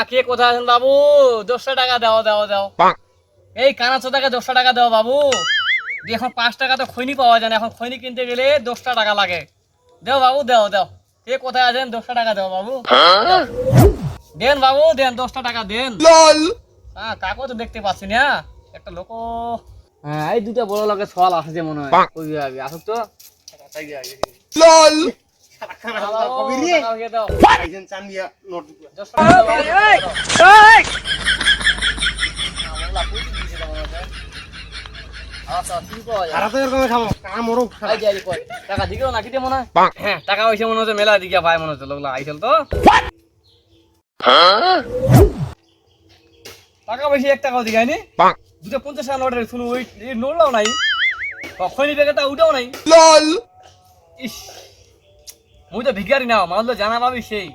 কে কোথায় আছেন বাবু? 10 টাকা দাও দাও দাও। এই কানাচো টাকা 10 টাকা দাও বাবু। এখন 5 টাকা তো খৈনি পাওয়া যায় না, এখন খৈনি কিনতে গেলে 10 টাকা লাগে। দাও বাবু দাও দাও। কে কোথায় আছেন? 10 টাকা দাও বাবু। দেন বাবু দেন, 10 টাকা দেন। হ্যাঁ কাকু তো দেখতে পাচ্ছি না, একটা লোক। হ্যাঁ এই দুটো বড় লোকের সওয়াল আসছে মনে হয়। কই যাবে আসুক তো। টাকা দিকেও নাকি মনে হয়। হ্যাঁ টাকা হয়েছে মনে হচ্ছে, মেলা দিকে ভাই মনে হচ্ছে লোকলা আইসল তো। টাকা বেশি 1 টাকাও দিগাইনি। 250 টাকা নোটের শুনো ওই নোটলাও নাই, কখনই বেগাটা উঠাও নাই। ইস মুই তো ভিখারি না, মানলো জানা পাবি সেই।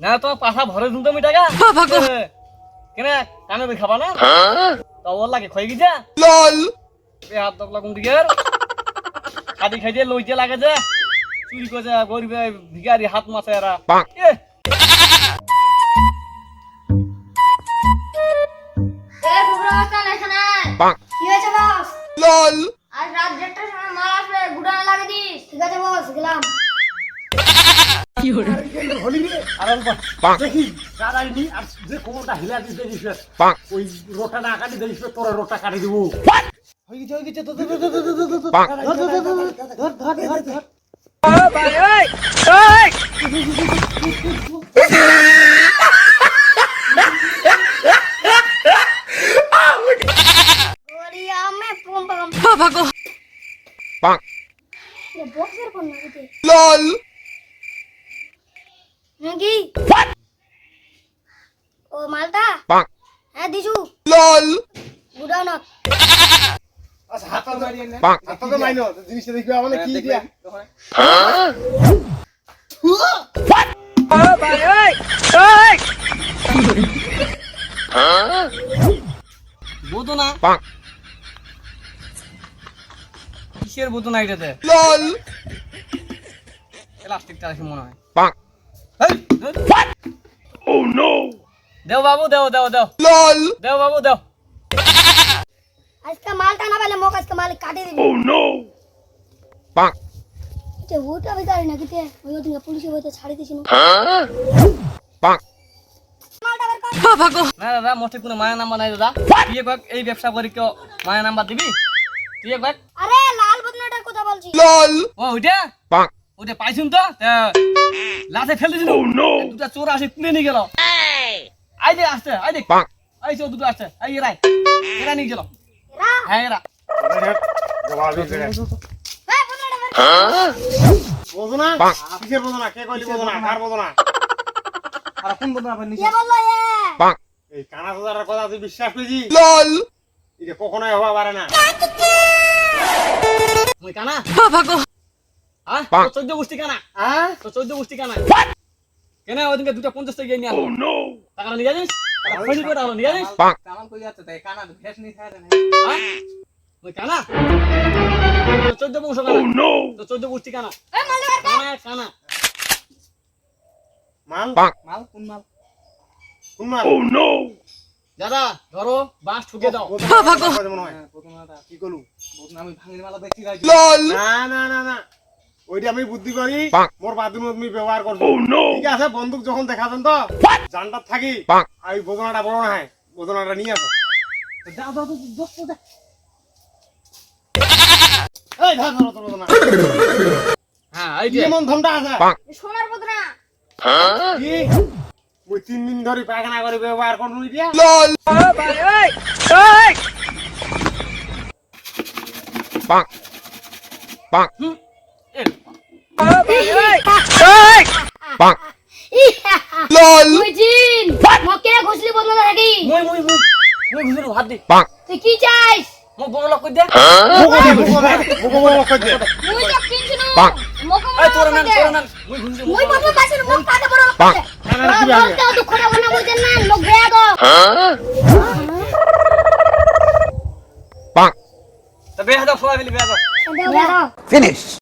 না তোমার পাশা ভরে দিন তুমি টাকা কেন কানে বই খাবা না তো ওর লাগে খই গিয়া হাত দকলা কোন দিকে খাদি খাইতে লইতে লাগে যে চুরি করে গরিব ভিখারি হাত মাছে এরা। কি হয়েছে বস? আজ রাত 1:30টার সময় মাল আসবে, গুডানে লাগিয়ে দিস। ঠিক আছে বস, গেলাম। দেখি দাঁড়াইনি আর যে কোমরটা হিলা দিস দেখিস ওই রোটা না কাটি দেখিস তোর রোটা কাটি দিব। হয়ে গেছে গড়িয়া মে পম পম ये बॉक्सर कौन लगते नाকি ও মালটা হ্যাঁ দিছু গুডাউন আচ্ছা হাতটা মারিয়ে না, হাতটা মাইনো জিনিসটা দেখবে আমাকে কি দিয়া বুঝো না কিসের বুঝো না এটাতে প্লাস্টিকটা আছে মনে হয়। দেও বাবু দেও দেও দেও দেও বাবু দেও। আজকে মালটা না পেলে মোক আজকে মালিক কাটে দিবি। তে ওটা ভিতরে নাকি তে ওই দিন পুলিশে বইতে ছাড়ি দিছিল। মালটা বের কর। না দাদা মোটে কোনো মায়া নাম্বার নাই দাদা। তুই এক এই ব্যবসা করি কেউ মায়া নাম্বার দিবি? তুই এক আরে লাল বদনাটার কথা বলছি। ও ওইটা ওইটা পাইছুন তো লাঠে ফেলে দিছিল। দুটা চোর আসে কুড়ে নিয়ে গেল। আই দে আসছে আই দেখ আই চোর দুটো আসছে আই এরাই এরা নিয়ে গেল। এরা হ্যাঁ এরা জবাব দিতে এই বদনাটা বের কর। বোঝো না কিসের বোঝো না, কে কইলি বোঝো না, কার বোঝো না, আর কোন বোঝো না আপনি কে বললো এই কানা দাদার কথা তুই বিশ্বাস করিস? এটা কখনোই হওয়া পারে না। মই কানা হ্যাঁ তো 14 গোষ্ঠী কানা হ্যাঁ তো 14 গোষ্ঠী কানা কেন ওদিনকে 250 টাকা নিয়ে আসো টাকা নিয়ে যাস খনি করে আলো নিয়ে যাস কামান কই যাচ্ছে তাই কানা ভেস নি খায় না হ্যাঁ মই কানা তো 14 বংশ কানা তো 14 গোষ্ঠী কানা এই মালটা বের কর। কানা কানা মাল মাল কোন মাল কোন মাল? দাদা ধরো বাঁশ ঠুকে দাও। মনে হয় প্রথমটা কি করলু? বলুন আমি ভাঙির মালা দেখছি গাইছি না না না না ওইটা আমি বুদ্ধি করি মোর বাথরুমে তুমি ব্যবহার করছো। ঠিক আছে বন্দুক যখন দেখাবেন তো জানটা থাকি আর ওই বোঝনাটা বড় না হয় বোঝনাটা নিয়ে আসো। দাও দাও দোস্ত দে এই ধর ধর তোর বোঝনা হ্যাঁ এই কি যে এমন ধমটা আছে সোনার বদনা কি ওই 3 দিন ধরে পায়খানা করে ব্যবহার করলু দিয়া মুজিন মকে ঘুষলি বদনা নাকি মই মই মই মই ঘুরে হাত দে তুই কি চাইস? মোক বড় লোক কই দে। মুই তো কিনছিনু মকে এই তোরা না মই ঘুরে মুই বদনা পাইছিনু মোক কাটে বড় লোক দুঃখ না বনা বুঝেন না লোক বেয়া গো তো বেয়া দাও ফোয়া ফেলি বেয়া দাও বেয়া Finish.